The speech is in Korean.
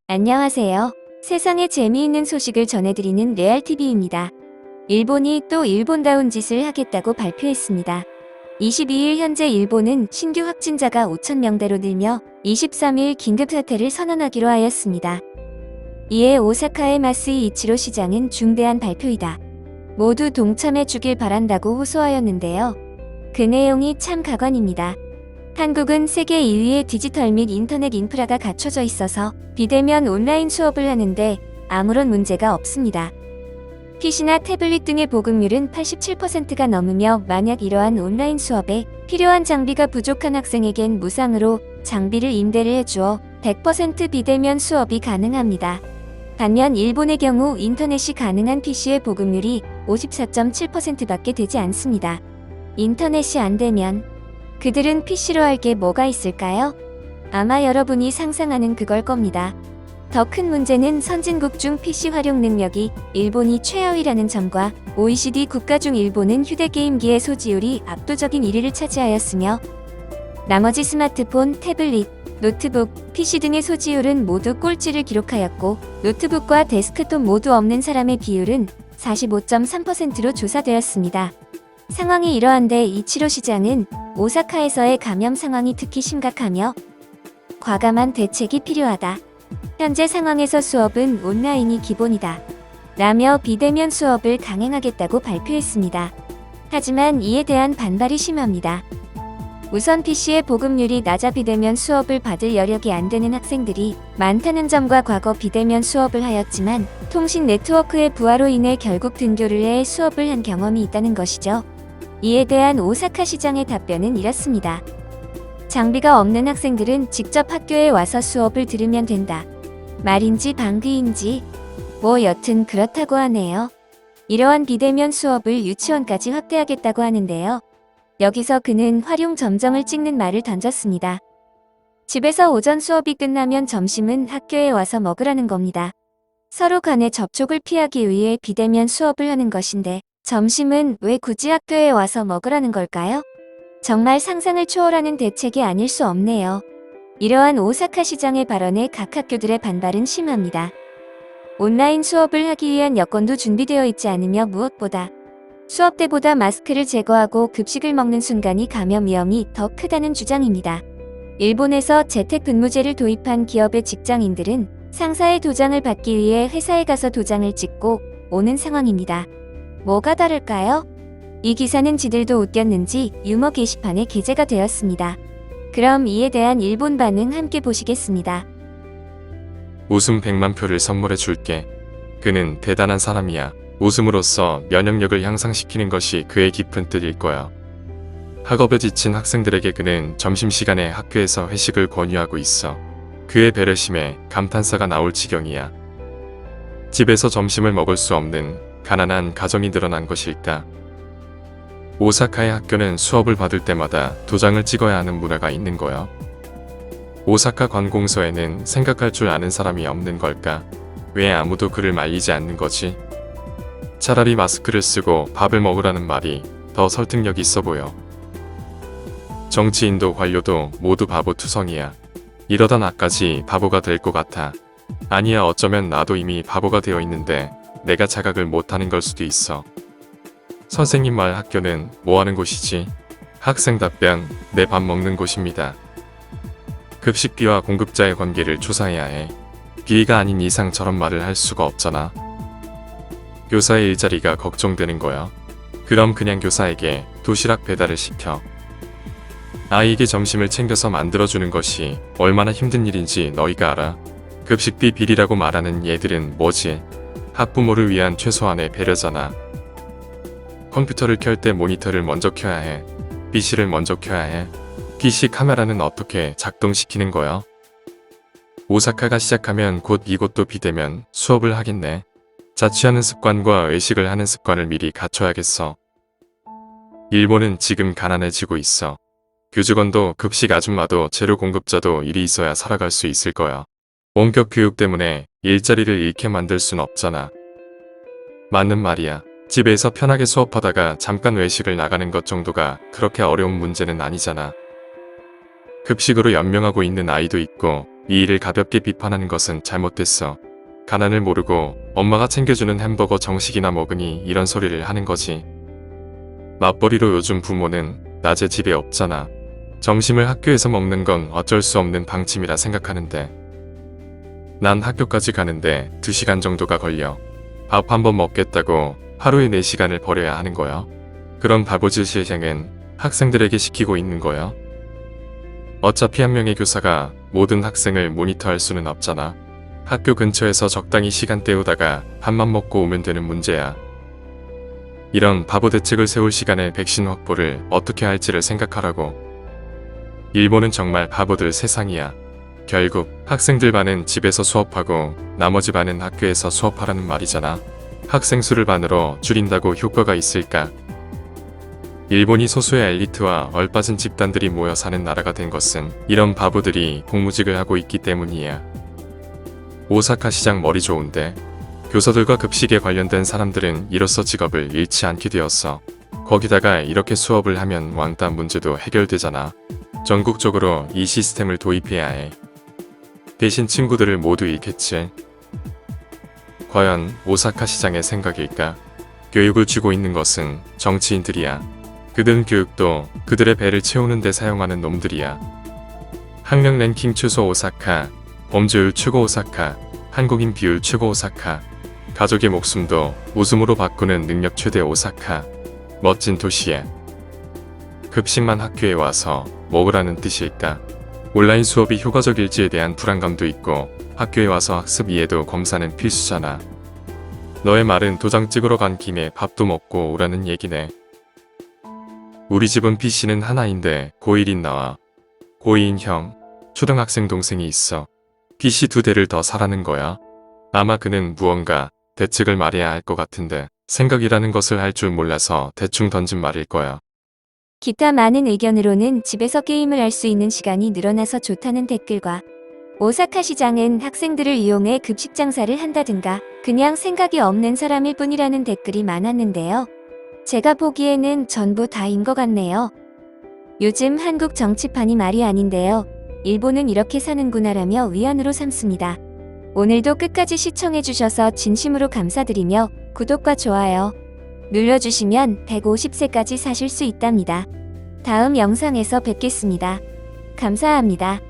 안녕하세요. 세상에 재미있는 소식을 전해드리는 레알TV입니다. 일본이 또 일본다운 짓을 하겠다고 발표했습니다. 22일 현재 일본은 신규 확진자가 5,000명대로 늘며 23일 긴급사태를 선언하기로 하였습니다. 이에 오사카의 마쓰이 이치로 시장은 중대한 발표이다. 모두 동참해 주길 바란다고 호소하였는데요. 그 내용이 참 가관입니다. 한국은 세계 2위의 디지털 및 인터넷 인프라가 갖춰져 있어서 비대면 온라인 수업을 하는데 아무런 문제가 없습니다. PC나 태블릿 등의 보급률은 87%가 넘으며 만약 이러한 온라인 수업에 필요한 장비가 부족한 학생에겐 무상으로 장비를 임대를 해주어 100% 비대면 수업이 가능합니다. 반면 일본의 경우 인터넷이 가능한 PC의 보급률이 54.7%밖에 되지 않습니다. 인터넷이 안 되면 그들은 PC로 할 게 뭐가 있을까요? 아마 여러분이 상상하는 그걸 겁니다. 더 큰 문제는 선진국 중 PC 활용 능력이 일본이 최하위라는 점과 OECD 국가 중 일본은 휴대게임기의 소지율이 압도적인 1위를 차지하였으며 나머지 스마트폰, 태블릿, 노트북, PC 등의 소지율은 모두 꼴찌를 기록하였고 노트북과 데스크톱 모두 없는 사람의 비율은 45.3%로 조사되었습니다. 상황이 이러한데 이치로 시장은 오사카에서의 감염 상황이 특히 심각하며 과감한 대책이 필요하다. 현재 상황에서 수업은 온라인이 기본이다. 라며 비대면 수업을 강행하겠다고 발표했습니다. 하지만 이에 대한 반발이 심합니다. 우선 PC의 보급률이 낮아 비대면 수업을 받을 여력이 안 되는 학생들이 많다는 점과 과거 비대면 수업을 하였지만 통신 네트워크의 부하로 인해 결국 등교를 해 수업을 한 경험이 있다는 것이죠. 이에 대한 오사카 시장의 답변은 이렇습니다. 장비가 없는 학생들은 직접 학교에 와서 수업을 들으면 된다. 말인지 방귀인지 뭐 여튼 그렇다고 하네요. 이러한 비대면 수업을 유치원까지 확대하겠다고 하는데요. 여기서 그는 활용 점정을 찍는 말을 던졌습니다. 집에서 오전 수업이 끝나면 점심은 학교에 와서 먹으라는 겁니다. 서로 간의 접촉을 피하기 위해 비대면 수업을 하는 것인데 점심은 왜 굳이 학교에 와서 먹으라는 걸까요? 정말 상상을 초월하는 대책이 아닐 수 없네요. 이러한 오사카 시장의 발언에 각 학교들의 반발은 심합니다. 온라인 수업을 하기 위한 여건도 준비되어 있지 않으며 무엇보다 수업 때보다 마스크를 제거하고 급식을 먹는 순간이 감염 위험이 더 크다는 주장입니다. 일본에서 재택근무제를 도입한 기업의 직장인들은 상사의 도장을 받기 위해 회사에 가서 도장을 찍고 오는 상황입니다. 뭐가 다를까요? 이 기사는 지들도 웃겼는지 유머 게시판에 게재가 되었습니다. 그럼 이에 대한 일본 반응 함께 보시겠습니다. 웃음 100만 표를 선물해 줄게. 그는 대단한 사람이야. 웃음으로써 면역력을 향상시키는 것이 그의 깊은 뜻일 거야. 학업에 지친 학생들에게 그는 점심시간에 학교에서 회식을 권유하고 있어. 그의 배려심에 감탄사가 나올 지경이야. 집에서 점심을 먹을 수 없는 가난한 가정이 늘어난 것일까? 오사카의 학교는 수업을 받을 때마다 도장을 찍어야 하는 문화가 있는 거야. 오사카 관공서에는 생각할 줄 아는 사람이 없는 걸까? 왜 아무도 그를 말리지 않는 거지? 차라리 마스크를 쓰고 밥을 먹으라는 말이 더 설득력 있어 보여. 정치인도 관료도 모두 바보 투성이야. 이러다 나까지 바보가 될 것 같아. 아니야, 어쩌면 나도 이미 바보가 되어 있는데 내가 자각을 못하는 걸 수도 있어. 선생님 말 학교는 뭐하는 곳이지? 학생 답변, 내 밥 먹는 곳입니다. 급식비와 공급자의 관계를 조사해야 해. 비위가 아닌 이상 저런 말을 할 수가 없잖아. 교사의 일자리가 걱정되는 거야. 그럼 그냥 교사에게 도시락 배달을 시켜. 아이에게 점심을 챙겨서 만들어주는 것이 얼마나 힘든 일인지 너희가 알아? 급식비 비리라고 말하는 얘들은 뭐지? 학부모를 위한 최소한의 배려잖아. 컴퓨터를 켤 때 모니터를 먼저 켜야 해. PC를 먼저 켜야 해. PC 카메라는 어떻게 작동시키는 거야? 오사카가 시작하면 곧 이곳도 비대면 수업을 하겠네. 자취하는 습관과 외식을 하는 습관을 미리 갖춰야겠어. 일본은 지금 가난해지고 있어. 교직원도 급식 아줌마도 재료 공급자도 일이 있어야 살아갈 수 있을 거야. 원격 교육 때문에 일자리를 잃게 만들 순 없잖아. 맞는 말이야. 집에서 편하게 수업하다가 잠깐 외식을 나가는 것 정도가 그렇게 어려운 문제는 아니잖아. 급식으로 연명하고 있는 아이도 있고 이 일을 가볍게 비판하는 것은 잘못됐어. 가난을 모르고 엄마가 챙겨주는 햄버거 정식이나 먹으니 이런 소리를 하는 거지. 맞벌이로 요즘 부모는 낮에 집에 없잖아. 점심을 학교에서 먹는 건 어쩔 수 없는 방침이라 생각하는데 난 학교까지 가는데 2시간 정도가 걸려. 밥 한 번 먹겠다고 하루에 4시간을 버려야 하는 거야. 그런 바보질 실행은 학생들에게 시키고 있는 거야. 어차피 한 명의 교사가 모든 학생을 모니터할 수는 없잖아. 학교 근처에서 적당히 시간 때우다가 밥만 먹고 오면 되는 문제야. 이런 바보 대책을 세울 시간에 백신 확보를 어떻게 할지를 생각하라고. 일본은 정말 바보들 세상이야. 결국 학생들 반은 집에서 수업하고 나머지 반은 학교에서 수업하라는 말이잖아. 학생 수를 반으로 줄인다고 효과가 있을까? 일본이 소수의 엘리트와 얼빠진 집단들이 모여 사는 나라가 된 것은 이런 바보들이 공무직을 하고 있기 때문이야. 오사카 시장 머리 좋은데 교사들과 급식에 관련된 사람들은 이로써 직업을 잃지 않게 되었어. 거기다가 이렇게 수업을 하면 왕따 문제도 해결되잖아. 전국적으로 이 시스템을 도입해야 해. 대신 친구들을 모두 잃겠지. 과연 오사카 시장의 생각일까? 교육을 주고 있는 것은 정치인들이야. 그들은 교육도 그들의 배를 채우는 데 사용하는 놈들이야. 학력 랭킹 최소 오사카, 범죄율 최고 오사카, 한국인 비율 최고 오사카, 가족의 목숨도 웃음으로 바꾸는 능력 최대 오사카. 멋진 도시에 급식만 학교에 와서 먹으라는 뜻일까? 온라인 수업이 효과적일지에 대한 불안감도 있고 학교에 와서 학습 이해도 검사는 필수잖아. 너의 말은 도장 찍으러 간 김에 밥도 먹고 오라는 얘기네. 우리 집은 PC는 하나인데 고1인 나와 고2인 형, 초등학생 동생이 있어. PC 2대를 더 사라는 거야. 아마 그는 무언가 대책을 말해야 할 것 같은데 생각이라는 것을 할 줄 몰라서 대충 던진 말일 거야. 기타 많은 의견으로는 집에서 게임을 할 수 있는 시간이 늘어나서 좋다는 댓글과 오사카 시장은 학생들을 이용해 급식 장사를 한다든가 그냥 생각이 없는 사람일 뿐이라는 댓글이 많았는데요. 제가 보기에는 전부 다인 것 같네요. 요즘 한국 정치판이 말이 아닌데요. 일본은 이렇게 사는구나라며 위안으로 삼습니다. 오늘도 끝까지 시청해주셔서 진심으로 감사드리며 구독과 좋아요 눌러주시면 150세까지 사실 수 있답니다. 다음 영상에서 뵙겠습니다. 감사합니다.